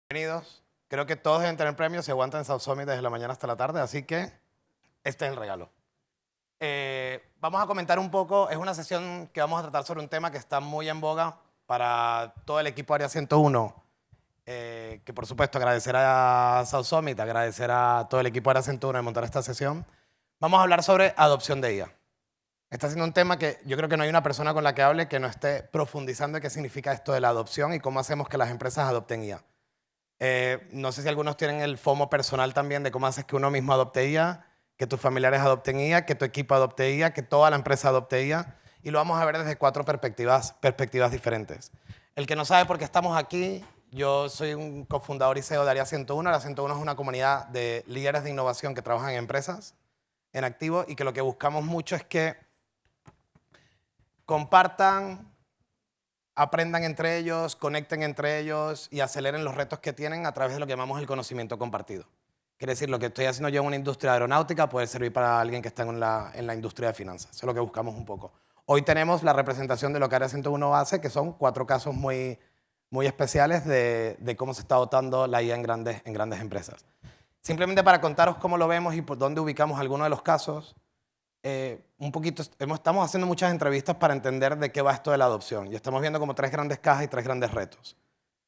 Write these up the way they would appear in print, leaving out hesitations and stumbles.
Bienvenidos. Creo que todos deben tener premios, se aguantan en South Summit desde la mañana hasta la tarde, así que este es el regalo. Vamos a comentar un poco, es una sesión que vamos a tratar sobre un tema que está muy en boga para todo el equipo Área 101, que por supuesto agradecer a South Summit, agradecer a todo el equipo Área 101 de montar esta sesión. Vamos a hablar sobre adopción de IA. Está siendo un tema que yo creo que no hay una persona con la que hable que no esté profundizando en qué significa esto de la adopción y cómo hacemos que las empresas adopten IA. No sé si algunos tienen el FOMO personal también de cómo haces que uno mismo adopte IA, que tus familiares adopten IA, que tu equipo adopte IA, que toda la empresa adopte IA. Y lo vamos a ver desde 4 perspectivas diferentes. El que no sabe por qué estamos aquí, yo soy un cofundador y CEO de Área 101. Área 101 es una comunidad de líderes de innovación que trabajan en empresas, en activo, y que lo que buscamos mucho es que compartan, aprendan entre ellos, conecten entre ellos y aceleren los retos que tienen a través de lo que llamamos el conocimiento compartido. Quiere decir, lo que estoy haciendo yo en una industria aeronáutica puede servir para alguien que está en la industria de finanzas. Eso es lo que buscamos un poco. Hoy tenemos la representación de lo que Área 101 hace, que son 4 casos muy especiales de cómo se está adoptando la IA en grandes empresas. Simplemente para contaros cómo lo vemos y por dónde ubicamos algunos de los casos, un poquito, estamos haciendo muchas entrevistas para entender de qué va esto de la adopción y estamos viendo como 3 grandes cajas y 3 grandes retos.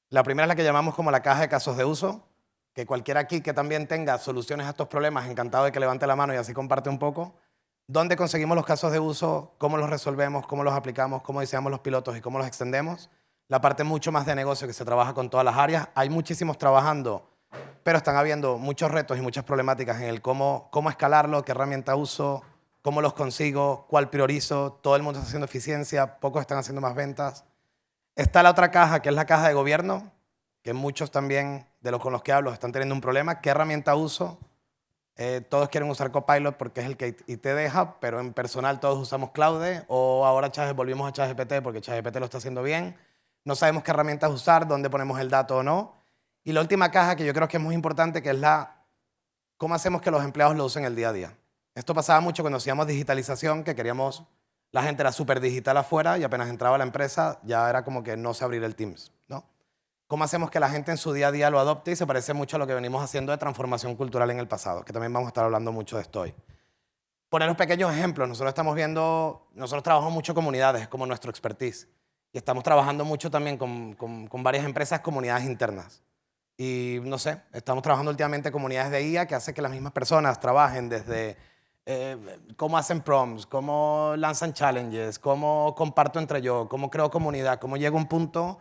La primera es la que llamamos como la caja de casos de uso, que cualquiera aquí que también tenga soluciones a estos problemas, encantado de que levante la mano y así comparte un poco. ¿Dónde conseguimos los casos de uso? ¿Cómo los resolvemos? ¿Cómo los aplicamos? ¿Cómo diseñamos los pilotos y cómo los extendemos? La parte mucho más de negocio que se trabaja con todas las áreas. Hay muchísimos trabajando, pero están habiendo muchos retos y muchas problemáticas en el cómo escalarlo, qué herramienta uso, cómo los consigo, cuál priorizo. Todo el mundo está haciendo eficiencia, pocos están haciendo más ventas. Está la otra caja, que es la caja de gobierno, que muchos también de los con los que hablo están teniendo un problema. ¿Qué herramienta uso? Todos quieren usar Copilot porque es el que IT deja, pero en personal todos usamos Claude o ahora volvimos a ChatGPT porque ChatGPT lo está haciendo bien. No sabemos qué herramientas usar, dónde ponemos el dato o no. Y la última caja, que yo creo que es muy importante, que es cómo hacemos que los empleados lo usen el día a día. Esto pasaba mucho cuando hacíamos digitalización, que la gente era súper digital afuera y apenas entraba a la empresa ya era como que no sé abrir el Teams, ¿no? ¿Cómo hacemos que la gente en su día a día lo adopte? Y se parece mucho a lo que venimos haciendo de transformación cultural en el pasado, que también vamos a estar hablando mucho de esto hoy. Poner los pequeños ejemplos. Nosotros trabajamos mucho comunidades, es como nuestro expertise. Y estamos trabajando mucho también con varias empresas, comunidades internas. Y no sé, estamos trabajando últimamente comunidades de IA que hacen que las mismas personas trabajen desde cómo hacen prompts, cómo lanzan challenges, cómo comparto entre yo, cómo creo comunidad, cómo llego a un punto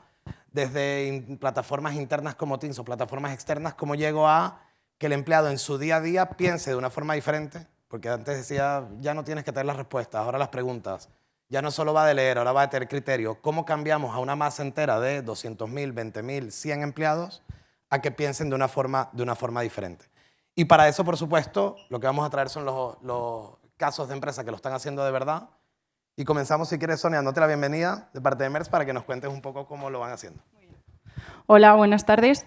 desde plataformas internas como Teams o plataformas externas, cómo llego a que el empleado en su día a día piense de una forma diferente, porque antes decía, ya no tienes que tener las respuestas, ahora las preguntas. Ya no solo va de leer, ahora va de tener criterio. ¿Cómo cambiamos a una masa entera de 200.000, 20.000, 100 empleados a que piensen de una forma diferente? Y para eso, por supuesto, lo que vamos a traer son los casos de empresas que lo están haciendo de verdad. Y comenzamos, si quieres, Sonia, dándote la bienvenida de parte de MERS para que nos cuentes un poco cómo lo van haciendo. Hola, buenas tardes.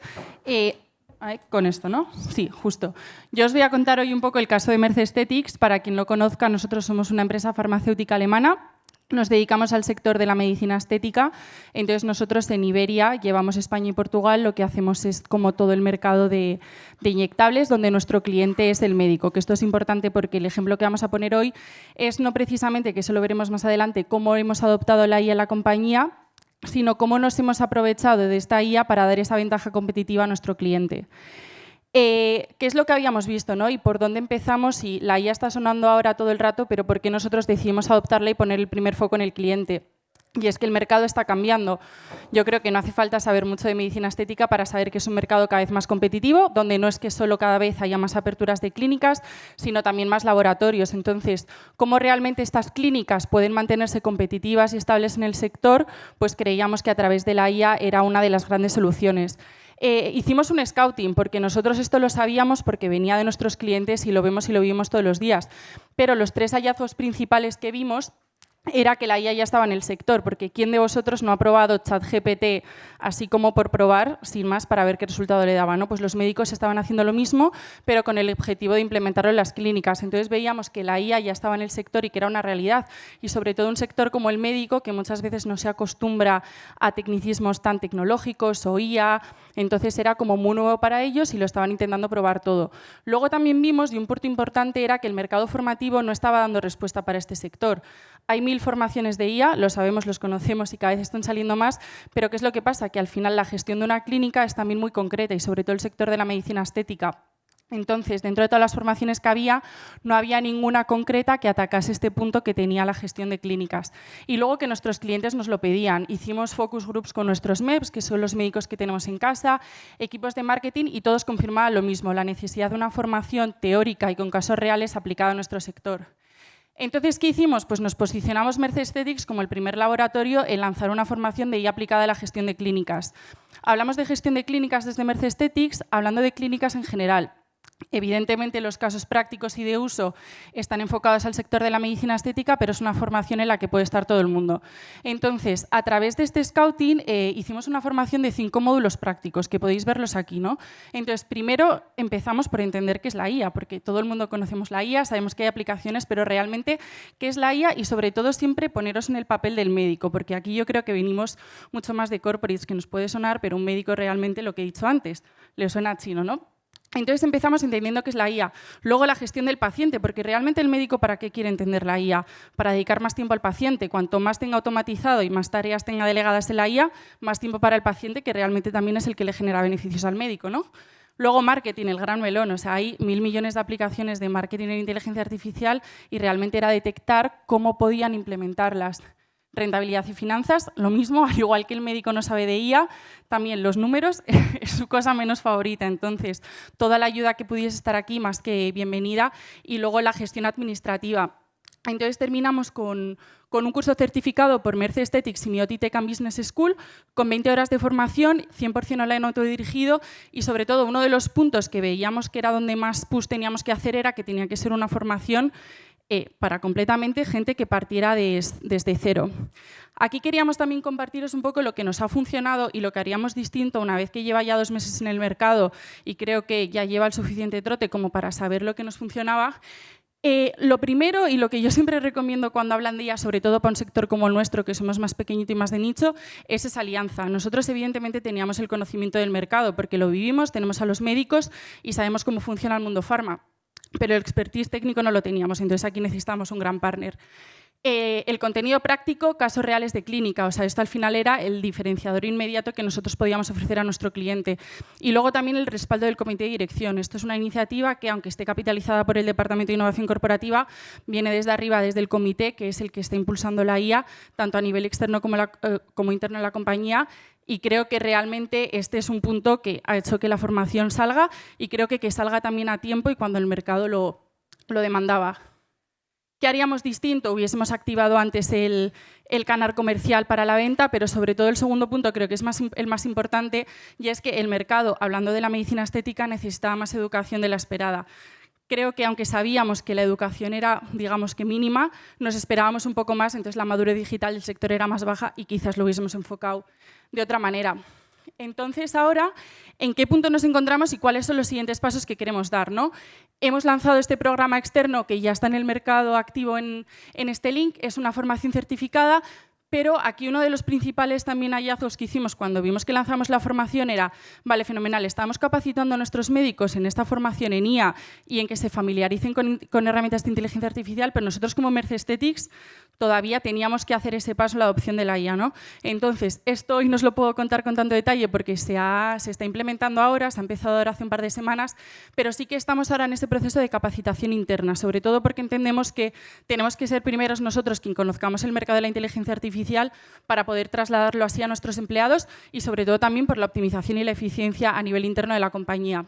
Con esto, ¿no? Sí, justo. Yo os voy a contar hoy un poco el caso de MERS Aesthetics. Para quien lo conozca, nosotros somos una empresa farmacéutica alemana. Nos dedicamos al sector de la medicina estética. Entonces, nosotros en Iberia llevamos España y Portugal. Lo que hacemos es como todo el mercado de inyectables, donde nuestro cliente es el médico. Que esto es importante porque el ejemplo que vamos a poner hoy es no precisamente, que eso lo veremos más adelante, cómo hemos adoptado la IA en la compañía, sino cómo nos hemos aprovechado de esta IA para dar esa ventaja competitiva a nuestro cliente. ¿Qué es lo que habíamos visto, ¿no? Y por dónde empezamos? Y la IA está sonando ahora todo el rato, pero ¿por qué nosotros decidimos adoptarla y poner el primer foco en el cliente? Y es que el mercado está cambiando. Yo creo que no hace falta saber mucho de medicina estética para saber que es un mercado cada vez más competitivo, donde no es que solo cada vez haya más aperturas de clínicas, sino también más laboratorios. Entonces, ¿cómo realmente estas clínicas pueden mantenerse competitivas y estables en el sector? Pues creíamos que a través de la IA era una de las grandes soluciones. Hicimos un scouting, porque nosotros esto lo sabíamos porque venía de nuestros clientes y lo vemos y lo vimos todos los días. Pero los 3 hallazgos principales que vimos era que la IA ya estaba en el sector, porque ¿quién de vosotros no ha probado ChatGPT así como por probar, sin más, para ver qué resultado le daba, ¿no? Pues los médicos estaban haciendo lo mismo, pero con el objetivo de implementarlo en las clínicas. Entonces veíamos que la IA ya estaba en el sector y que era una realidad, y sobre todo un sector como el médico, que muchas veces no se acostumbra a tecnicismos tan tecnológicos o IA, entonces era como muy nuevo para ellos y lo estaban intentando probar todo. Luego también vimos, y un punto importante era que el mercado formativo no estaba dando respuesta para este sector. Hay 1000 formaciones de IA, lo sabemos, los conocemos y cada vez están saliendo más, pero ¿qué es lo que pasa? Que al final la gestión de una clínica es también muy concreta y sobre todo el sector de la medicina estética. Entonces, dentro de todas las formaciones que había, no había ninguna concreta que atacase este punto que tenía la gestión de clínicas. Y luego que nuestros clientes nos lo pedían. Hicimos focus groups con nuestros MEPs, que son los médicos que tenemos en casa, equipos de marketing, y todos confirmaban lo mismo, la necesidad de una formación teórica y con casos reales aplicada a nuestro sector. Entonces, ¿qué hicimos? Pues nos posicionamos Merce Aesthetics como el primer laboratorio en lanzar una formación de IA aplicada a la gestión de clínicas. Hablamos de gestión de clínicas desde Merce Aesthetics, hablando de clínicas en general. Evidentemente, los casos prácticos y de uso están enfocados al sector de la medicina estética, pero es una formación en la que puede estar todo el mundo. Entonces, a través de este scouting, hicimos una formación de 5 módulos prácticos, que podéis verlos aquí, ¿no? Entonces, primero empezamos por entender qué es la IA, porque todo el mundo conocemos la IA, sabemos que hay aplicaciones, pero realmente, ¿qué es la IA? Y sobre todo, siempre poneros en el papel del médico, porque aquí yo creo que venimos mucho más de corporates, que nos puede sonar, pero un médico realmente, lo que he dicho antes, le suena chino, ¿no? Entonces empezamos entendiendo qué es la IA. Luego la gestión del paciente, porque realmente el médico ¿para qué quiere entender la IA? Para dedicar más tiempo al paciente. Cuanto más tenga automatizado y más tareas tenga delegadas en la IA, más tiempo para el paciente, que realmente también es el que le genera beneficios al médico, ¿no? Luego marketing, el gran melón. O sea, hay 1000 millones de aplicaciones de marketing en inteligencia artificial y realmente era detectar cómo podían implementarlas. Rentabilidad y finanzas, lo mismo, al igual que el médico no sabe de IA, también los números es su cosa menos favorita. Entonces, toda la ayuda que pudiese estar aquí, más que bienvenida. Y luego la gestión administrativa. Entonces, terminamos con un curso certificado por Merce Aesthetics y Mioti Tech and Business School, con 20 horas de formación, 100% online autodirigido, y sobre todo uno de los puntos que veíamos que era donde más push teníamos que hacer era que tenía que ser una formación para completamente gente que partiera desde cero. Aquí queríamos también compartiros un poco lo que nos ha funcionado y lo que haríamos distinto una vez que lleva ya 2 meses en el mercado y creo que ya lleva el suficiente trote como para saber lo que nos funcionaba. Lo primero, y lo que yo siempre recomiendo cuando hablan de IA, sobre todo para un sector como el nuestro, que somos más pequeñito y más de nicho, es esa alianza. Nosotros, evidentemente, teníamos el conocimiento del mercado porque lo vivimos, tenemos a los médicos y sabemos cómo funciona el mundo farma. Pero el expertise técnico no lo teníamos, entonces aquí necesitamos un gran partner. El contenido práctico, casos reales de clínica, o sea, esto al final era el diferenciador inmediato que nosotros podíamos ofrecer a nuestro cliente. Y luego también el respaldo del comité de dirección. Esto es una iniciativa que, aunque esté capitalizada por el Departamento de Innovación Corporativa, viene desde arriba, desde el comité, que es el que está impulsando la IA, tanto a nivel externo como interno en la compañía. Y creo que realmente este es un punto que ha hecho que la formación salga y creo que salga también a tiempo y cuando el mercado lo demandaba. ¿Qué haríamos distinto? Hubiésemos activado antes el canal comercial para la venta, pero sobre todo el segundo punto creo que es el más importante, y es que el mercado, hablando de la medicina estética, necesitaba más educación de la esperada. Creo que aunque sabíamos que la educación era, digamos que mínima, nos esperábamos un poco más, entonces la madurez digital del sector era más baja y quizás lo hubiésemos enfocado de otra manera. Entonces, ahora, ¿en qué punto nos encontramos y cuáles son los siguientes pasos que queremos dar, ¿no? Hemos lanzado este programa externo que ya está en el mercado activo en este link, es una formación certificada. Pero aquí uno de los principales también hallazgos que hicimos cuando vimos que lanzamos la formación era, vale, fenomenal, estamos capacitando a nuestros médicos en esta formación en IA y en que se familiaricen con herramientas de inteligencia artificial, pero nosotros como Merce Aesthetics todavía teníamos que hacer ese paso, la adopción de la IA, ¿no? Entonces, esto hoy no os lo puedo contar con tanto detalle porque se está implementando ahora, se ha empezado ahora hace un par de semanas, pero sí que estamos ahora en ese proceso de capacitación interna, sobre todo porque entendemos que tenemos que ser primeros nosotros quien conozcamos el mercado de la inteligencia artificial para poder trasladarlo así a nuestros empleados y sobre todo también por la optimización y la eficiencia a nivel interno de la compañía.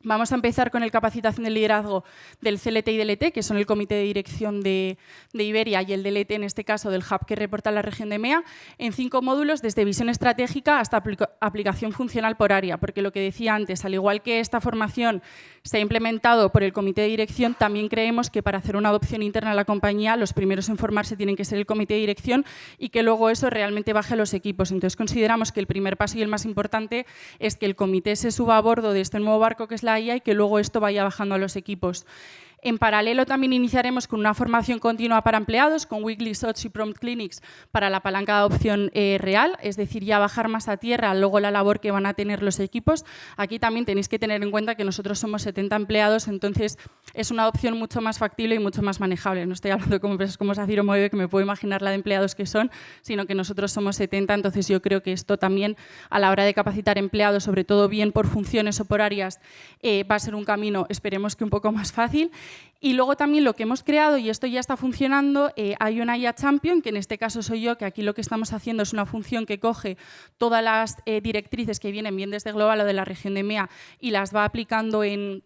Vamos a empezar con el capacitación del liderazgo del CLT y DLT, que son el comité de dirección de Iberia, y el DLT, en este caso, del hub que reporta la región de EMEA, en 5 módulos, desde visión estratégica hasta aplicación funcional por área. Porque lo que decía antes, al igual que esta formación se ha implementado por el comité de dirección, también creemos que para hacer una adopción interna a la compañía, los primeros en formarse tienen que ser el comité de dirección y que luego eso realmente baje a los equipos. Entonces, consideramos que el primer paso y el más importante es que el comité se suba a bordo de este nuevo barco que es la IA y que luego esto vaya bajando a los equipos. En paralelo también iniciaremos con una formación continua para empleados, con Weekly SOTs y Prompt Clinics para la palanca de adopción real, es decir, ya bajar más a tierra luego la labor que van a tener los equipos. Aquí también tenéis que tener en cuenta que nosotros somos 70 empleados, entonces es una adopción mucho más factible y mucho más manejable. No estoy hablando como empresas como Saciro Move, que me puedo imaginar la de empleados que son, sino que nosotros somos 70, entonces yo creo que esto también, a la hora de capacitar empleados, sobre todo bien por funciones o por áreas, va a ser un camino, esperemos que un poco más fácil. Y luego también lo que hemos creado, y esto ya está funcionando, hay una IA Champion, que en este caso soy yo, que aquí lo que estamos haciendo es una función que coge todas las directrices que vienen bien desde Global o de la región de EMEA y las va aplicando en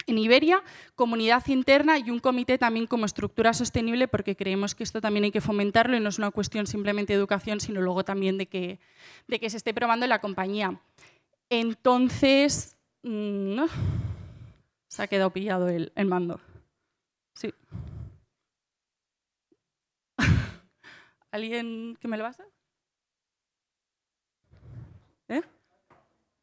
Iberia, comunidad interna y un comité también como estructura sostenible, porque creemos que esto también hay que fomentarlo y no es una cuestión simplemente de educación, sino luego también de que se esté probando en la compañía. Entonces, no, se ha quedado pillado el mando. Sí. ¿Alguien que me lo pasa?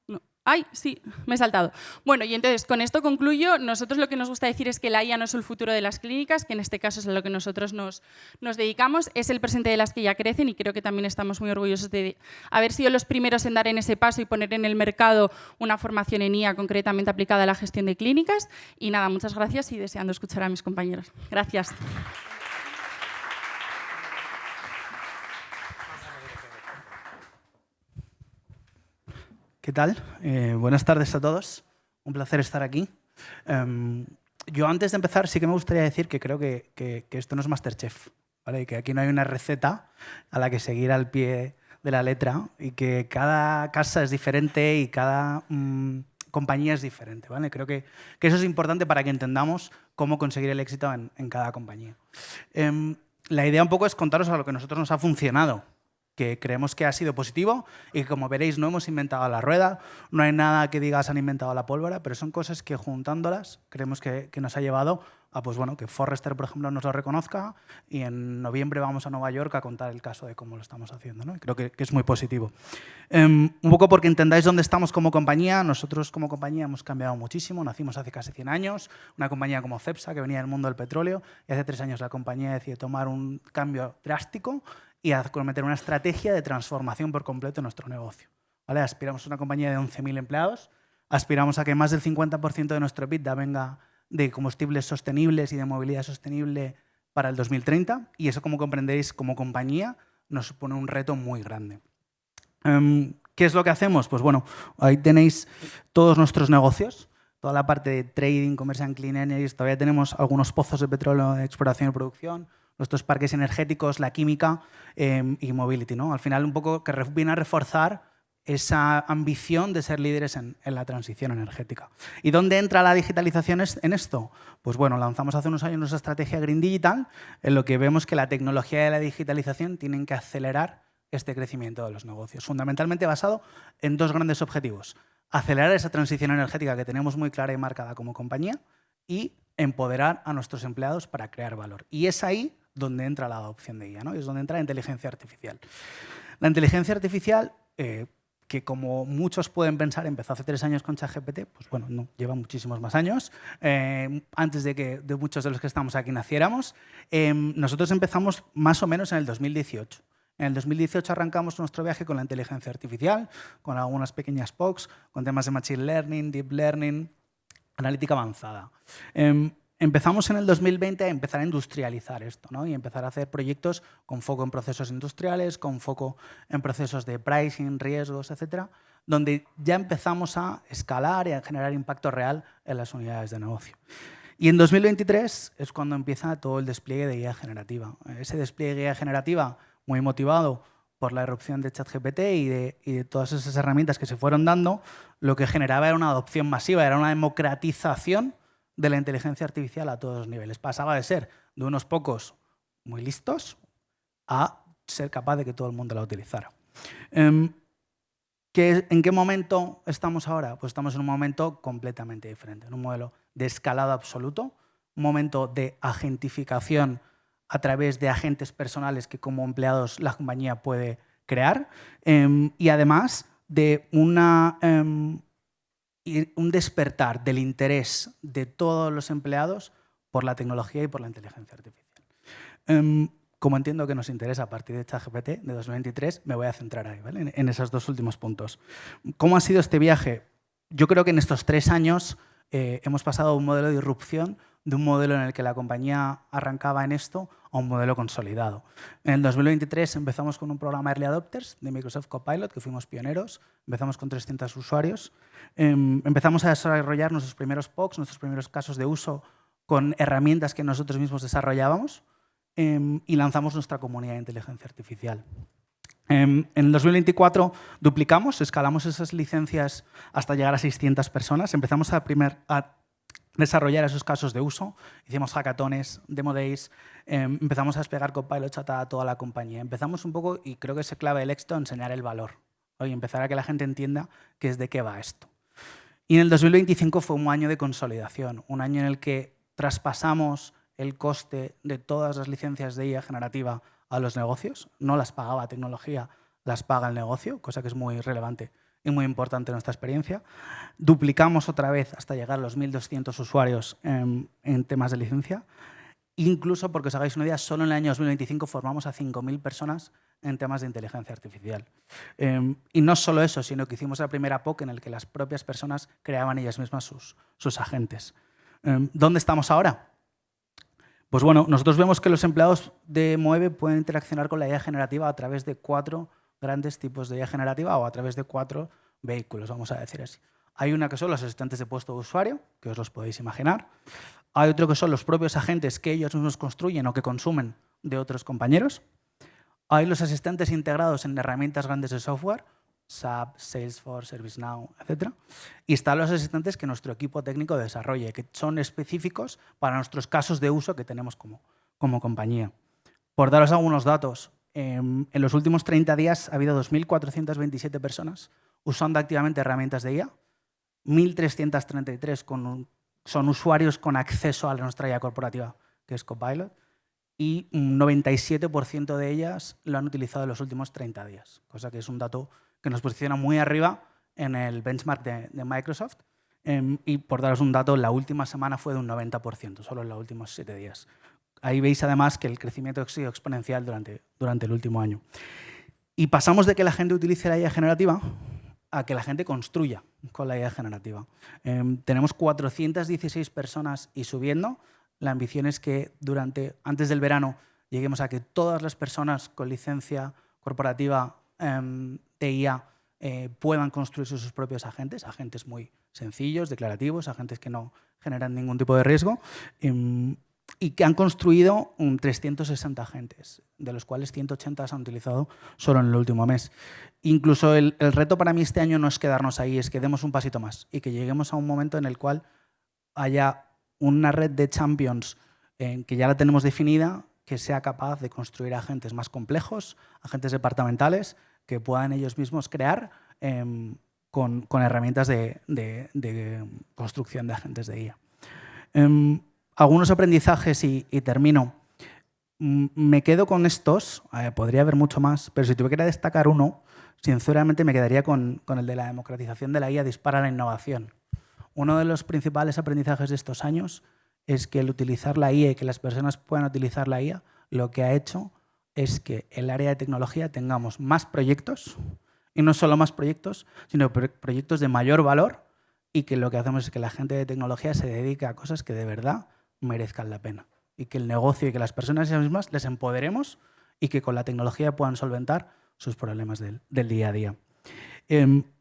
No. ¡Ay! Sí, me he saltado. Bueno, y entonces con esto concluyo. Nosotros lo que nos gusta decir es que la IA no es el futuro de las clínicas, que en este caso es a lo que nosotros nos dedicamos, es el presente de las que ya crecen y creo que también estamos muy orgullosos de haber sido los primeros en dar en ese paso y poner en el mercado una formación en IA concretamente aplicada a la gestión de clínicas. Y nada, muchas gracias y deseando escuchar a mis compañeros. Gracias. ¿Qué tal? Buenas tardes a todos. Un placer estar aquí. Yo antes de empezar sí que me gustaría decir que creo que esto no es MasterChef, ¿vale? Que aquí no hay una receta a la que seguir al pie de la letra y que cada casa es diferente y cada compañía es diferente, ¿vale? Creo que eso es importante para que entendamos cómo conseguir el éxito en cada compañía. La idea un poco es contaros a lo que a nosotros nos ha funcionado, que creemos que ha sido positivo y que, como veréis, no hemos inventado la rueda, no hay nada que digas han inventado la pólvora, pero son cosas que juntándolas creemos que nos ha llevado a que Forrester, por ejemplo, nos lo reconozca y en noviembre vamos a Nueva York a contar el caso de cómo lo estamos haciendo, ¿no? Creo que es muy positivo. Un poco porque entendáis dónde estamos como compañía. Nosotros como compañía hemos cambiado muchísimo. Nacimos hace casi 100 años, una compañía como Cepsa, que venía del mundo del petróleo, y hace 3 años la compañía decidió tomar un cambio drástico y acometer una estrategia de transformación por completo de nuestro negocio, ¿vale? Aspiramos a una compañía de 11.000 empleados, aspiramos a que más del 50% de nuestro EBITDA venga de combustibles sostenibles y de movilidad sostenible para el 2030, y eso, como comprenderéis, como compañía nos supone un reto muy grande. ¿Qué es lo que hacemos? Pues bueno, ahí tenéis todos nuestros negocios, toda la parte de trading, commercial clean energy. Todavía tenemos algunos pozos de petróleo de exploración y producción, nuestros parques energéticos, la química y mobility, ¿no? Al final, un poco que viene a reforzar esa ambición de ser líderes en la transición energética. ¿Y dónde entra la digitalización en esto? Pues bueno, lanzamos hace unos años nuestra estrategia Green Digital, en lo que vemos que la tecnología y la digitalización tienen que acelerar este crecimiento de los negocios, fundamentalmente basado en 2 grandes objetivos: acelerar esa transición energética que tenemos muy clara y marcada como compañía y empoderar a nuestros empleados para crear valor. Y es ahí donde entra la adopción de IA, ¿no? Es donde entra la inteligencia artificial. La inteligencia artificial, que como muchos pueden pensar, empezó hace 3 años con ChatGPT, pues bueno, no, lleva muchísimos más años, antes de muchos de los que estamos aquí naciéramos. Nosotros empezamos más o menos en el 2018. En el 2018 arrancamos nuestro viaje con la inteligencia artificial, con algunas pequeñas POCs, con temas de Machine Learning, Deep Learning, analítica avanzada. Empezamos en el 2020 a empezar a industrializar esto, ¿no? Y empezar a hacer proyectos con foco en procesos industriales, con foco en procesos de pricing, riesgos, etcétera, donde ya empezamos a escalar y a generar impacto real en las unidades de negocio. Y en 2023 es cuando empieza todo el despliegue de IA generativa. Ese despliegue de IA generativa, muy motivado por la erupción de ChatGPT y de todas esas herramientas que se fueron dando, lo que generaba era una adopción masiva, era una democratización de la inteligencia artificial a todos los niveles. Pasaba de ser de unos pocos muy listos a ser capaz de que todo el mundo la utilizara. ¿En qué momento estamos ahora? Pues estamos en un momento completamente diferente, en un modelo de escalado absoluto, un momento de agentificación a través de agentes personales que como empleados la compañía puede crear y además de un despertar del interés de todos los empleados por la tecnología y por la inteligencia artificial. Como entiendo que nos interesa a partir de ChatGPT de 2023, me voy a centrar ahí, ¿vale? En esos dos últimos puntos. ¿Cómo ha sido este viaje? Yo creo que en estos 3 años hemos pasado a un modelo de irrupción, de un modelo en el que la compañía arrancaba en esto, a un modelo consolidado. En el 2023 empezamos con un programa Early Adopters de Microsoft Copilot, que fuimos pioneros. Empezamos con 300 usuarios. Empezamos a desarrollar nuestros primeros POCs, nuestros primeros casos de uso con herramientas que nosotros mismos desarrollábamos y lanzamos nuestra comunidad de inteligencia artificial. En el 2024 duplicamos, escalamos esas licencias hasta llegar a 600 personas. Empezamos a desarrollar esos casos de uso. Hicimos hackatones, demo days, empezamos a despegar Copilot Chat a toda la compañía. Empezamos un poco, y creo que es clave del éxito, enseñar el valor. Oye, empezar a que la gente entienda qué es de qué va esto. Y en el 2025 fue un año de consolidación, un año en el que traspasamos el coste de todas las licencias de IA generativa a los negocios. No las pagaba tecnología, las paga el negocio, cosa que es muy relevante y muy importante en nuestra experiencia. Duplicamos otra vez hasta llegar a los 1.200 usuarios en temas de licencia. Incluso, porque os hagáis una idea, solo en el año 2025 formamos a 5.000 personas en temas de inteligencia artificial. Y no solo eso, sino que hicimos la primera POC en la que las propias personas creaban ellas mismas sus agentes. ¿Dónde estamos ahora? Pues bueno, nosotros vemos que los empleados de Moeve pueden interaccionar con la IA generativa a través de 4 grandes tipos de IA generativa o a través de 4 vehículos, vamos a decir así. Hay una que son los asistentes de puesto de usuario, que os los podéis imaginar. Hay otro que son los propios agentes que ellos mismos construyen o que consumen de otros compañeros. Hay los asistentes integrados en herramientas grandes de software, SAP, Salesforce, ServiceNow, etc. Y están los asistentes que nuestro equipo técnico desarrolle, que son específicos para nuestros casos de uso que tenemos como compañía. Por daros algunos datos, en los últimos 30 días ha habido 2.427 personas usando activamente herramientas de IA, 1.333 son usuarios con acceso a nuestra IA corporativa, que es Copilot, y un 97% de ellas lo han utilizado en los últimos 30 días, cosa que es un dato que nos posiciona muy arriba en el benchmark de Microsoft. Y por daros un dato, la última semana fue de un 90%, solo en los últimos 7 días. Ahí veis además que el crecimiento ha sido exponencial durante el último año. Y pasamos de que la gente utilice la IA generativa a que la gente construya con la IA generativa. Tenemos 416 personas y subiendo. La ambición es que antes del verano lleguemos a que todas las personas con licencia corporativa de IA puedan construir sus propios agentes muy sencillos, declarativos, agentes que no generan ningún tipo de riesgo, y que han construido 360 agentes, de los cuales 180 se han utilizado solo en el último mes. Incluso el reto para mí este año no es quedarnos ahí, es que demos un pasito más y que lleguemos a un momento en el cual haya una red de champions que ya la tenemos definida, que sea capaz de construir agentes más complejos, agentes departamentales, que puedan ellos mismos crear con herramientas de construcción de agentes de IA. Algunos aprendizajes y termino. Me quedo con estos, podría haber mucho más, pero si tuviera que destacar uno, sinceramente me quedaría con el de la democratización de la IA dispara la innovación. Uno de los principales aprendizajes de estos años es que el utilizar la IA y que las personas puedan utilizar la IA, lo que ha hecho es que en el área de tecnología tengamos más proyectos, y no solo más proyectos, sino proyectos de mayor valor, y que lo que hacemos es que la gente de tecnología se dedique a cosas que de verdad merezcan la pena. Y que el negocio y que las personas ellas mismas les empoderemos y que con la tecnología puedan solventar sus problemas del día a día.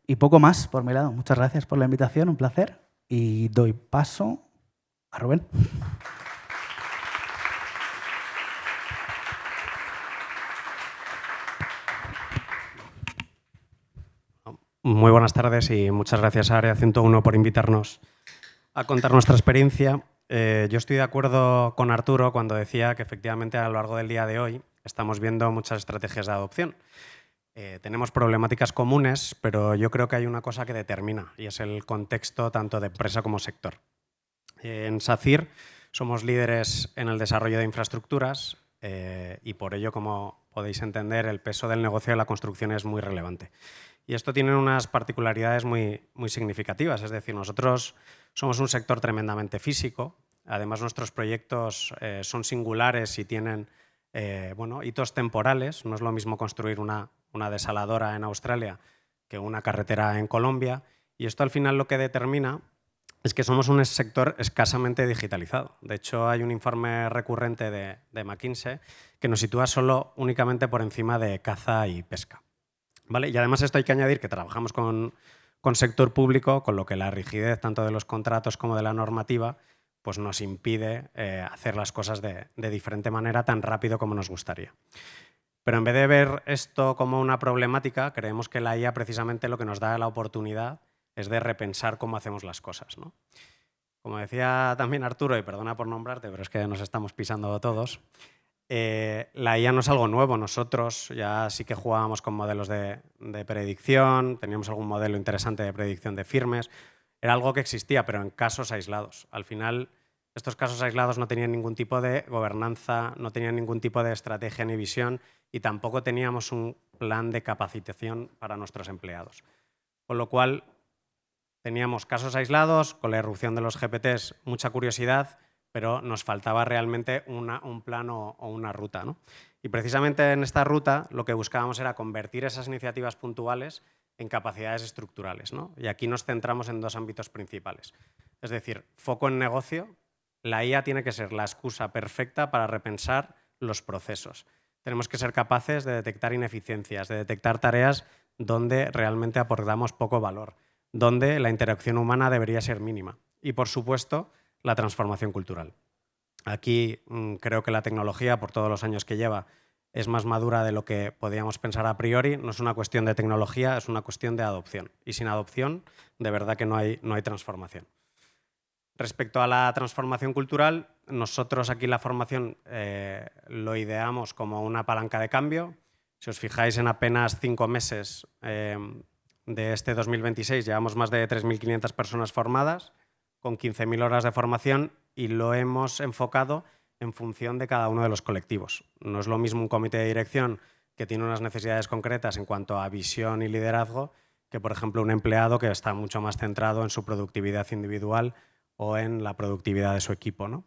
Y poco más por mi lado. Muchas gracias por la invitación, un placer. Y doy paso a Rubén. Muy buenas tardes y muchas gracias a Área 101 por invitarnos a contar nuestra experiencia. Yo estoy de acuerdo con Arturo cuando decía que efectivamente a lo largo del día de hoy estamos viendo muchas estrategias de adopción. Tenemos problemáticas comunes, pero yo creo que hay una cosa que determina y es el contexto tanto de empresa como sector. En SACIR somos líderes en el desarrollo de infraestructuras y por ello, como podéis entender, el peso del negocio de la construcción es muy relevante. Y esto tiene unas particularidades muy significativas, es decir, nosotros somos un sector tremendamente físico, además nuestros proyectos son singulares y tienen hitos temporales, no es lo mismo construir una desaladora en Australia que una carretera en Colombia, y esto al final lo que determina es que somos un sector escasamente digitalizado. De hecho, hay un informe recurrente de McKinsey que nos sitúa únicamente por encima de caza y pesca. ¿Vale? Y además esto hay que añadir que trabajamos con sector público, con lo que la rigidez tanto de los contratos como de la normativa pues nos impide hacer las cosas de diferente manera tan rápido como nos gustaría. Pero en vez de ver esto como una problemática, creemos que la IA precisamente lo que nos da la oportunidad es de repensar cómo hacemos las cosas, ¿no? Como decía también Arturo, y perdona por nombrarte, pero es que nos estamos pisando todos, la IA no es algo nuevo. Nosotros ya sí que jugábamos con modelos de predicción, teníamos algún modelo interesante de predicción de firmes. Era algo que existía, pero en casos aislados. Al final, estos casos aislados no tenían ningún tipo de gobernanza, no tenían ningún tipo de estrategia ni visión y tampoco teníamos un plan de capacitación para nuestros empleados. Con lo cual, teníamos casos aislados, con la irrupción de los GPTs, mucha curiosidad, pero nos faltaba realmente un plan o una ruta, ¿no? Y precisamente en esta ruta lo que buscábamos era convertir esas iniciativas puntuales en capacidades estructurales, ¿no? Y aquí nos centramos en dos ámbitos principales. Es decir, foco en negocio. La IA tiene que ser la excusa perfecta para repensar los procesos. Tenemos que ser capaces de detectar ineficiencias, de detectar tareas donde realmente aportamos poco valor, donde la interacción humana debería ser mínima. Y, por supuesto, la transformación cultural. Aquí creo que la tecnología, por todos los años que lleva, es más madura de lo que podíamos pensar a priori. No es una cuestión de tecnología, es una cuestión de adopción. Y sin adopción, de verdad que no hay transformación. Respecto a la transformación cultural, nosotros aquí la formación lo ideamos como una palanca de cambio. Si os fijáis, en apenas 5 meses de este 2026 llevamos más de 3.500 personas formadas, con 15.000 horas de formación, y lo hemos enfocado en función de cada uno de los colectivos. No es lo mismo un comité de dirección que tiene unas necesidades concretas en cuanto a visión y liderazgo que, por ejemplo, un empleado que está mucho más centrado en su productividad individual o en la productividad de su equipo, ¿no?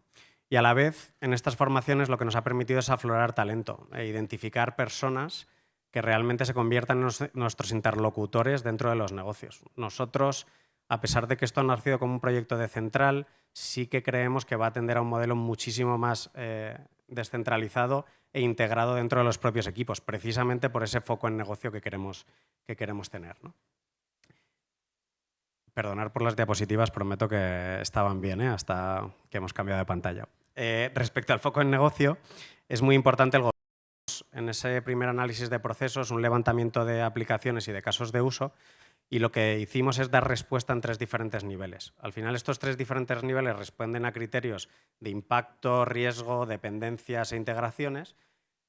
Y a la vez, en estas formaciones lo que nos ha permitido es aflorar talento e identificar personas que realmente se conviertan en nuestros interlocutores dentro de los negocios. Nosotros, a pesar de que esto ha nacido como un proyecto de central, sí que creemos que va a tender a un modelo muchísimo más descentralizado e integrado dentro de los propios equipos, precisamente por ese foco en negocio que queremos tener, ¿no? Perdonar por las diapositivas, prometo que estaban bien, hasta que hemos cambiado de pantalla. Respecto al foco en negocio, es muy importante el gobierno. En ese primer análisis de procesos, un levantamiento de aplicaciones y de casos de uso, y lo que hicimos es dar respuesta en 3 diferentes niveles. Al final, estos 3 diferentes niveles responden a criterios de impacto, riesgo, dependencias e integraciones,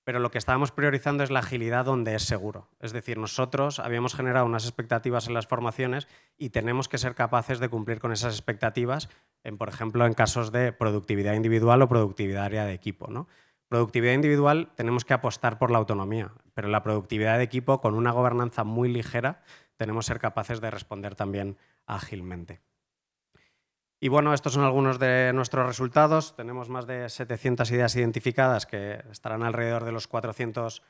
pero lo que estábamos priorizando es la agilidad donde es seguro. Es decir, nosotros habíamos generado unas expectativas en las formaciones y tenemos que ser capaces de cumplir con esas expectativas, por ejemplo, en casos de productividad individual o productividad área de equipo, ¿no? Productividad individual tenemos que apostar por la autonomía, pero la productividad de equipo, con una gobernanza muy ligera, tenemos que ser capaces de responder también ágilmente. Y bueno, estos son algunos de nuestros resultados. Tenemos más de 700 ideas identificadas que estarán alrededor de los 400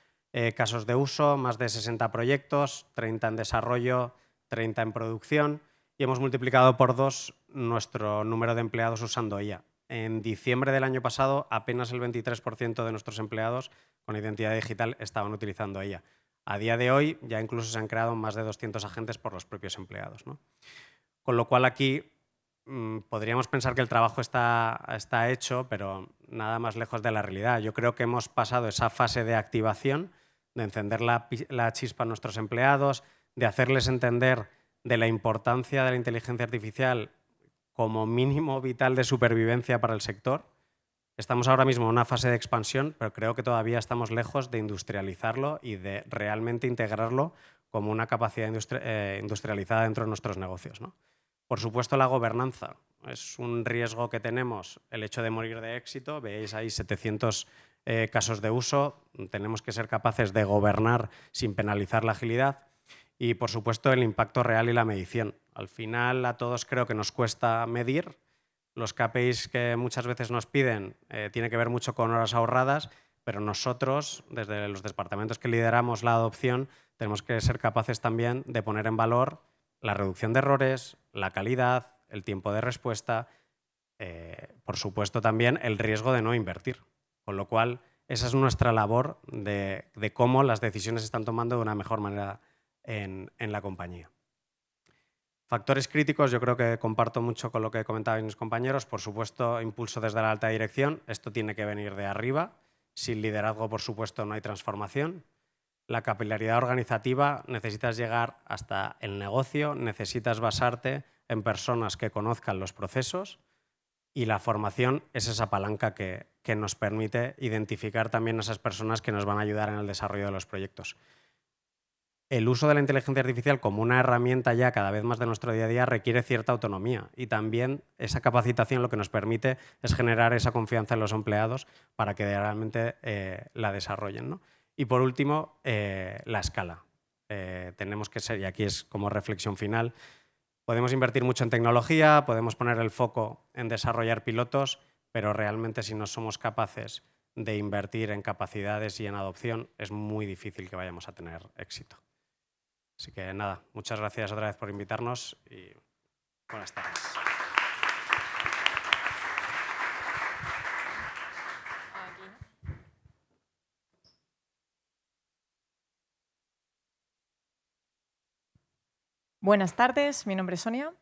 casos de uso, más de 60 proyectos, 30 en desarrollo, 30 en producción, y hemos multiplicado por 2 nuestro número de empleados usando IA. En diciembre del año pasado, apenas el 23% de nuestros empleados con identidad digital estaban utilizando IA. A día de hoy ya incluso se han creado más de 200 agentes por los propios empleados, ¿no? Con lo cual aquí podríamos pensar que el trabajo está hecho, pero nada más lejos de la realidad. Yo creo que hemos pasado esa fase de activación, de encender la chispa a nuestros empleados, de hacerles entender de la importancia de la inteligencia artificial como mínimo vital de supervivencia para el sector. Estamos ahora mismo en una fase de expansión, pero creo que todavía estamos lejos de industrializarlo y de realmente integrarlo como una capacidad industrializada dentro de nuestros negocios, ¿no? Por supuesto, la gobernanza es un riesgo que tenemos, el hecho de morir de éxito. Veis ahí 700 casos de uso. Tenemos que ser capaces de gobernar sin penalizar la agilidad. Y, por supuesto, el impacto real y la medición. Al final, a todos creo que nos cuesta medir. Los KPIs que muchas veces nos piden tienen que ver mucho con horas ahorradas, pero nosotros, desde los departamentos que lideramos la adopción, tenemos que ser capaces también de poner en valor la reducción de errores, la calidad, el tiempo de respuesta, por supuesto también el riesgo de no invertir. Con lo cual, esa es nuestra labor de cómo las decisiones se están tomando de una mejor manera en la compañía. Factores críticos, yo creo que comparto mucho con lo que comentaban mis compañeros. Por supuesto, impulso desde la alta dirección. Esto tiene que venir de arriba. Sin liderazgo, por supuesto, no hay transformación. La capilaridad organizativa, necesitas llegar hasta el negocio, necesitas basarte en personas que conozcan los procesos, y la formación es esa palanca que nos permite identificar también a esas personas que nos van a ayudar en el desarrollo de los proyectos. El uso de la inteligencia artificial como una herramienta ya cada vez más de nuestro día a día requiere cierta autonomía, y también esa capacitación lo que nos permite es generar esa confianza en los empleados para que realmente la desarrollen, ¿no? Y por último, la escala. Tenemos que ser, y aquí es como reflexión final, podemos invertir mucho en tecnología, podemos poner el foco en desarrollar pilotos, pero realmente si no somos capaces de invertir en capacidades y en adopción, es muy difícil que vayamos a tener éxito. Así que nada, muchas gracias otra vez por invitarnos y buenas tardes. Buenas tardes, mi nombre es Sonia.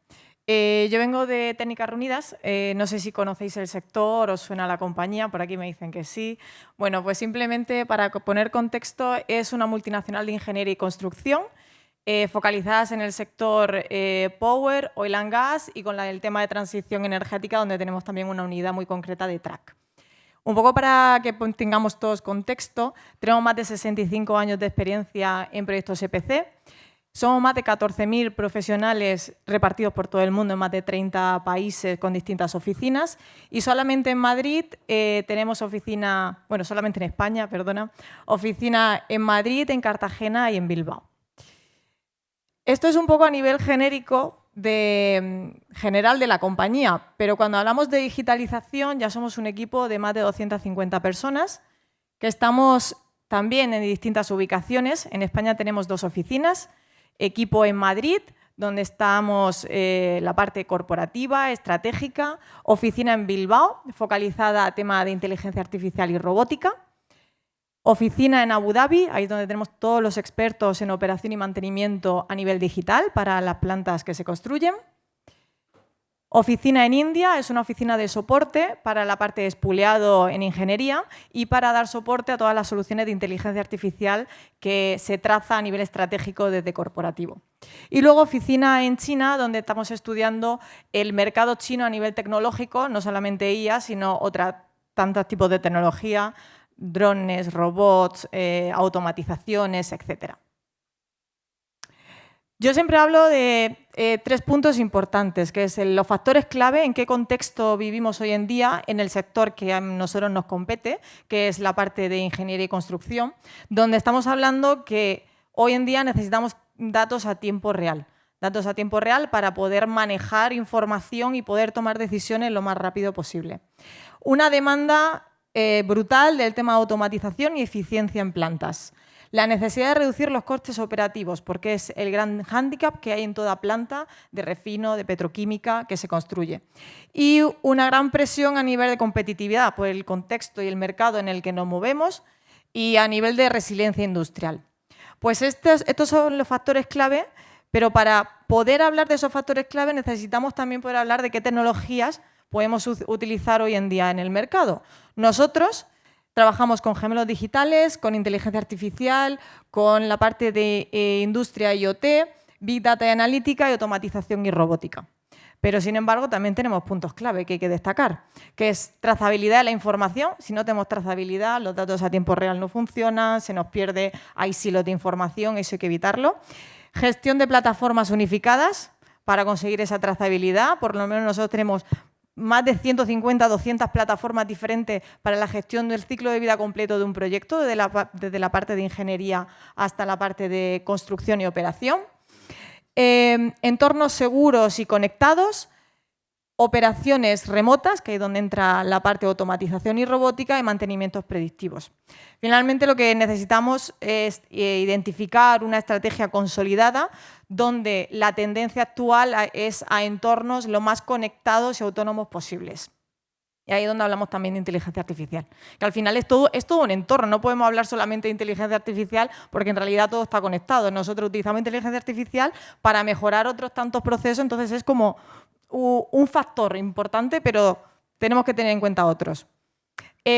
Yo vengo de Técnicas Reunidas. No sé si conocéis el sector, os suena la compañía, por aquí me dicen que sí. Bueno, pues simplemente para poner contexto, es una multinacional de ingeniería y construcción focalizadas en el sector Power, Oil and Gas y con el tema de transición energética, donde tenemos también una unidad muy concreta de track. Un poco para que tengamos todos contexto, tenemos más de 65 años de experiencia en proyectos EPC. Somos más de 14.000 profesionales repartidos por todo el mundo en más de 30 países con distintas oficinas, y solamente en Madrid tenemos oficina, bueno, solamente en España, perdona, oficina en Madrid, en Cartagena y en Bilbao. Esto es un poco a nivel genérico general de la compañía, pero cuando hablamos de digitalización ya somos un equipo de más de 250 personas que estamos también en distintas ubicaciones. En España tenemos 2 oficinas, equipo en Madrid, donde estamos la parte corporativa, estratégica, oficina en Bilbao, focalizada a tema de inteligencia artificial y robótica, oficina en Abu Dhabi, ahí es donde tenemos todos los expertos en operación y mantenimiento a nivel digital para las plantas que se construyen. Oficina en India, es una oficina de soporte para la parte de espuleado en ingeniería y para dar soporte a todas las soluciones de inteligencia artificial que se traza a nivel estratégico desde corporativo. Y luego oficina en China, donde estamos estudiando el mercado chino a nivel tecnológico, no solamente IA, sino tantos tipos de tecnología, drones, robots, automatizaciones, etc. Yo siempre hablo de 3 puntos importantes, que es los factores clave, en qué contexto vivimos hoy en día en el sector que a nosotros nos compete, que es la parte de ingeniería y construcción, donde estamos hablando que hoy en día necesitamos datos a tiempo real. Datos a tiempo real para poder manejar información y poder tomar decisiones lo más rápido posible. Una demanda brutal del tema de automatización y eficiencia en plantas. La necesidad de reducir los costes operativos, porque es el gran hándicap que hay en toda planta de refino, de petroquímica que se construye. Y una gran presión a nivel de competitividad por el contexto y el mercado en el que nos movemos y a nivel de resiliencia industrial. Pues estos son los factores clave, pero para poder hablar de esos factores clave necesitamos también poder hablar de qué tecnologías podemos utilizar hoy en día en el mercado. Nosotros Trabajamos con gemelos digitales, con inteligencia artificial, con la parte de industria IoT, Big Data y analítica y automatización y robótica. Pero, sin embargo, también tenemos puntos clave que hay que destacar, que es trazabilidad de la información. Si no tenemos trazabilidad, los datos a tiempo real no funcionan, se nos pierde, hay silos de información, eso hay que evitarlo. Gestión de plataformas unificadas para conseguir esa trazabilidad. Por lo menos nosotros tenemos más de 150, 200 plataformas diferentes para la gestión del ciclo de vida completo de un proyecto, desde la parte de ingeniería hasta la parte de construcción y operación. Entornos seguros y conectados, operaciones remotas, que es donde entra la parte de automatización y robótica, y mantenimientos predictivos. Finalmente, lo que necesitamos es identificar una estrategia consolidada donde la tendencia actual es a entornos lo más conectados y autónomos posibles. Y ahí es donde hablamos también de inteligencia artificial. Que al final es todo un entorno, no podemos hablar solamente de inteligencia artificial porque en realidad todo está conectado. Nosotros utilizamos inteligencia artificial para mejorar otros tantos procesos, entonces es como un factor importante, pero tenemos que tener en cuenta otros.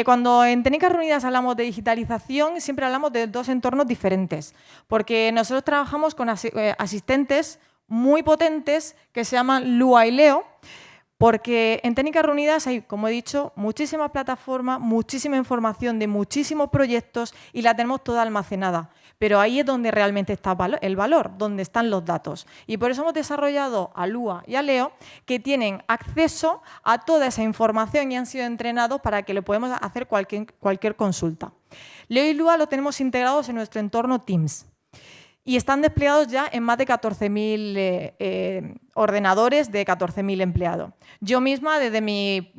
Cuando en Técnicas Reunidas hablamos de digitalización, siempre hablamos de dos entornos diferentes, porque nosotros trabajamos con asistentes muy potentes que se llaman Lua y Leo, porque en Técnicas Reunidas hay, como he dicho, muchísimas plataformas, muchísima información de muchísimos proyectos y la tenemos toda almacenada. Pero ahí es donde realmente está el valor, donde están los datos. Y por eso hemos desarrollado a Lua y a Leo, que tienen acceso a toda esa información y han sido entrenados para que le podamos hacer cualquier consulta. Leo y Lua lo tenemos integrados en nuestro entorno Teams. Y están desplegados ya en más de 14.000 ordenadores de 14.000 empleados. Yo misma, desde mi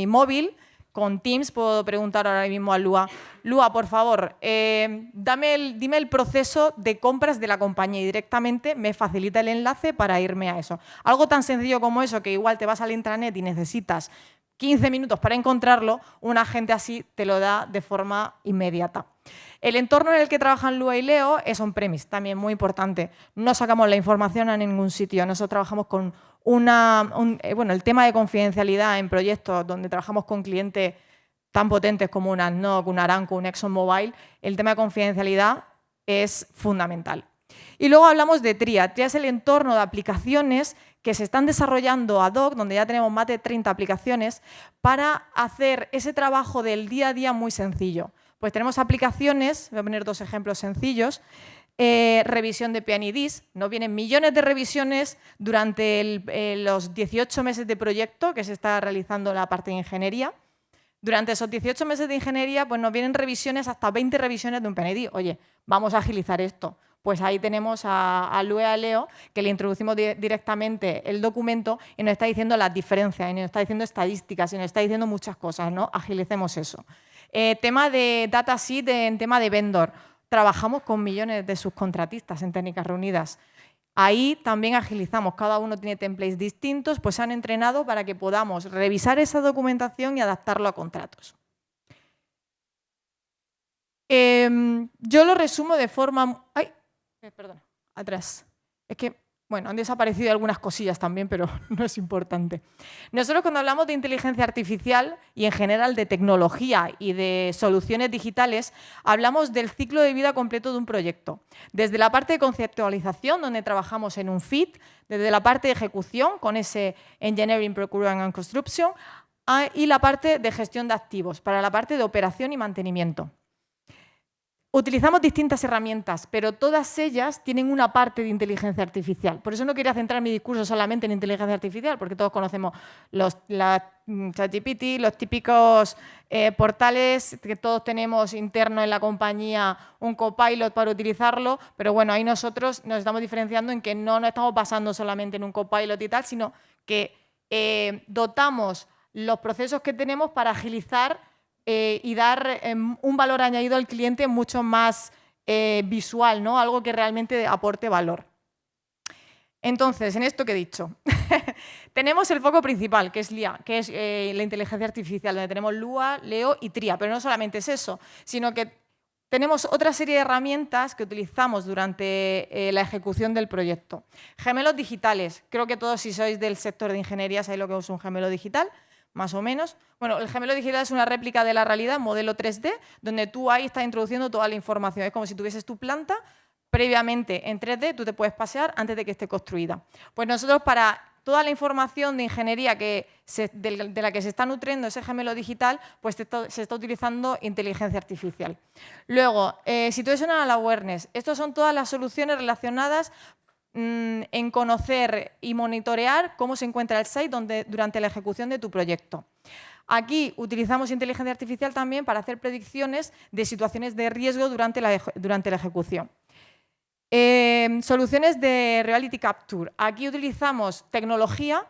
móvil, con Teams, puedo preguntar ahora mismo a Lua, Lua, por favor, dime el proceso de compras de la compañía y directamente me facilita el enlace para irme a eso. Algo tan sencillo como eso, que igual te vas al intranet y necesitas 15 minutos para encontrarlo, un agente así te lo da de forma inmediata. El entorno en el que trabajan Lua y Leo es on-premise, también muy importante. No sacamos la información a ningún sitio. Nosotros trabajamos con el tema de confidencialidad en proyectos donde trabajamos con clientes tan potentes como un ADNOC, un Aramco, un ExxonMobil. El tema de confidencialidad es fundamental. Y luego hablamos de TRIA. TRIA es el entorno de aplicaciones que se están desarrollando ad hoc, donde ya tenemos más de 30 aplicaciones, para hacer ese trabajo del día a día muy sencillo. Pues tenemos aplicaciones, voy a poner dos ejemplos sencillos, revisión de P&IDs, nos vienen millones de revisiones durante los 18 meses de proyecto que se está realizando la parte de ingeniería. Durante esos 18 meses de ingeniería pues nos vienen revisiones, hasta 20 revisiones de un P&ID. Oye, vamos a agilizar esto. Pues ahí tenemos a Lua y a Leo, que le introducimos directamente el documento y nos está diciendo las diferencias, y nos está diciendo estadísticas, y nos está diciendo muchas cosas, ¿no? Agilicemos eso. Tema de datasheet, en tema de vendor. Trabajamos con millones de subcontratistas en Técnicas Reunidas. Ahí también agilizamos, cada uno tiene templates distintos, pues se han entrenado para que podamos revisar esa documentación y adaptarlo a contratos. Yo lo resumo de forma... ¡Ay! Perdón, atrás. Es que, bueno, han desaparecido algunas cosillas también, pero no es importante. Nosotros cuando hablamos de inteligencia artificial y en general de tecnología y de soluciones digitales, hablamos del ciclo de vida completo de un proyecto. Desde la parte de conceptualización, donde trabajamos en un FIT, desde la parte de ejecución, con ese Engineering, Procurement and Construction, y la parte de gestión de activos, para la parte de operación y mantenimiento. Utilizamos distintas herramientas, pero todas ellas tienen una parte de inteligencia artificial. Por eso no quería centrar mi discurso solamente en inteligencia artificial, porque todos conocemos la ChatGPT, los típicos portales que todos tenemos interno en la compañía, un copilot para utilizarlo, pero bueno, ahí nosotros nos estamos diferenciando en que no nos estamos basando solamente en un copilot y tal, sino que dotamos los procesos que tenemos para agilizar y dar un valor añadido al cliente mucho más visual, ¿no? Algo que realmente aporte valor. Entonces, en esto que he dicho, tenemos el foco principal, que es LIA, que es la inteligencia artificial, donde tenemos Lua, Leo y TRIA, pero no solamente es eso, sino que tenemos otra serie de herramientas que utilizamos durante la ejecución del proyecto. Gemelos digitales. Creo que todos, si sois del sector de ingeniería, sabéis lo que es un gemelo digital. más o menos. Bueno, el gemelo digital es una réplica de la realidad, modelo 3D, donde tú ahí estás introduciendo toda la información. Es como si tuvieses tu planta previamente en 3D, tú te puedes pasear antes de que esté construida. Pues nosotros, para toda la información de ingeniería de la que se está nutriendo ese gemelo digital, pues se está utilizando inteligencia artificial. Luego, Situational Awareness. Estas son todas las soluciones relacionadas en conocer y monitorear cómo se encuentra el site durante la ejecución de tu proyecto. Aquí utilizamos inteligencia artificial también para hacer predicciones de situaciones de riesgo durante la ejecución. Soluciones de Reality Capture. Aquí utilizamos tecnología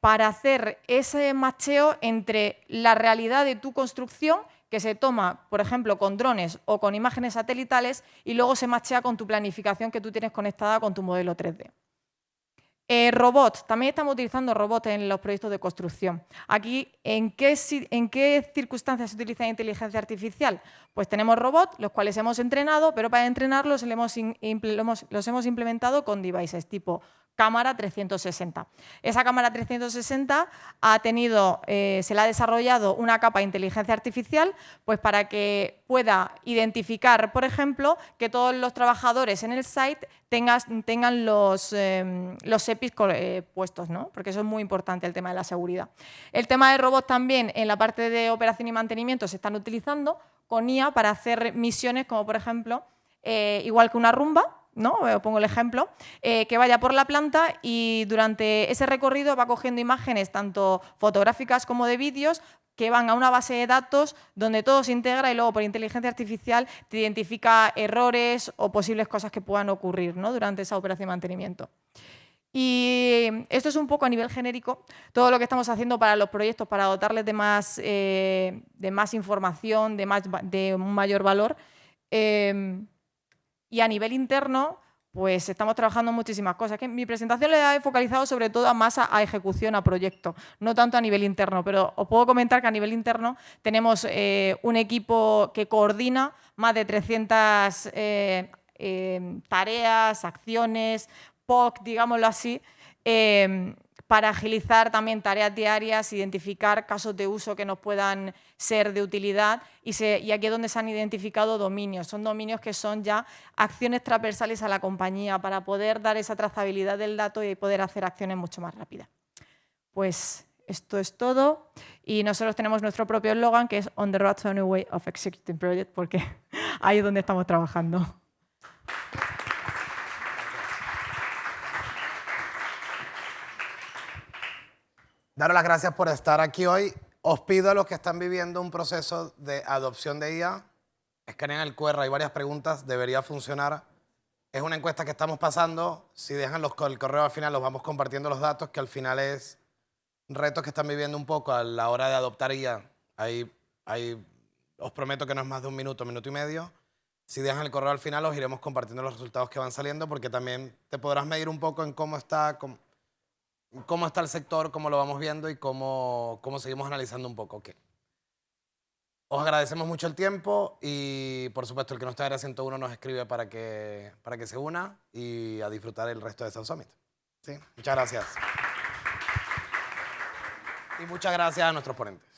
para hacer ese macheo entre la realidad de tu construcción, que se toma, por ejemplo, con drones o con imágenes satelitales, y luego se machea con tu planificación que tú tienes conectada con tu modelo 3D. Robots. También estamos utilizando robots en los proyectos de construcción. Aquí, ¿en qué circunstancias se utiliza inteligencia artificial? Pues tenemos robots, los cuales hemos entrenado, pero para entrenarlos los hemos implementado con devices tipo cámara 360. Esa cámara 360 se le ha desarrollado una capa de inteligencia artificial, pues para que pueda identificar, por ejemplo, que todos los trabajadores en el site tengan los EPIs puestos, ¿no? Porque eso es muy importante, el tema de la seguridad. El tema de robots también en la parte de operación y mantenimiento se están utilizando con IA para hacer misiones como, por ejemplo, igual que una rumba, ¿no? Pongo el ejemplo, que vaya por la planta y durante ese recorrido va cogiendo imágenes tanto fotográficas como de vídeos que van a una base de datos donde todo se integra y luego por inteligencia artificial te identifica errores o posibles cosas que puedan ocurrir, ¿no? Durante esa operación de mantenimiento. Y esto es un poco a nivel genérico todo lo que estamos haciendo para los proyectos, para dotarles de más información, de un mayor valor. Y a nivel interno, pues estamos trabajando en muchísimas cosas. Que mi presentación la he focalizado sobre todo más a ejecución, a proyecto, no tanto a nivel interno, pero os puedo comentar que a nivel interno tenemos un equipo que coordina más de 300 tareas, acciones, POC, digámoslo así, para agilizar también tareas diarias, identificar casos de uso que nos puedan ser de utilidad y aquí es donde se han identificado dominios. Son dominios que son ya acciones transversales a la compañía para poder dar esa trazabilidad del dato y poder hacer acciones mucho más rápidas. Pues esto es todo y nosotros tenemos nuestro propio eslogan que es On the Road to a New Way of Executing Project porque ahí es donde estamos trabajando. Daros las gracias por estar aquí hoy. Os pido a los que están viviendo un proceso de adopción de IA, escaneen el QR, hay varias preguntas, debería funcionar. Es una encuesta que estamos pasando, si dejan el correo al final los vamos compartiendo los datos, que al final es retos que están viviendo un poco a la hora de adoptar IA. Os prometo que no es más de un minuto, minuto y medio. Si dejan el correo al final os iremos compartiendo los resultados que van saliendo porque también te podrás medir un poco en cómo está el sector, cómo lo vamos viendo y cómo seguimos analizando un poco. Okay. Os agradecemos mucho el tiempo y, por supuesto, el que no esté en Área 101 nos escribe para que se una y a disfrutar el resto de South Summit. ¿Sí? Muchas gracias. Y muchas gracias a nuestros ponentes.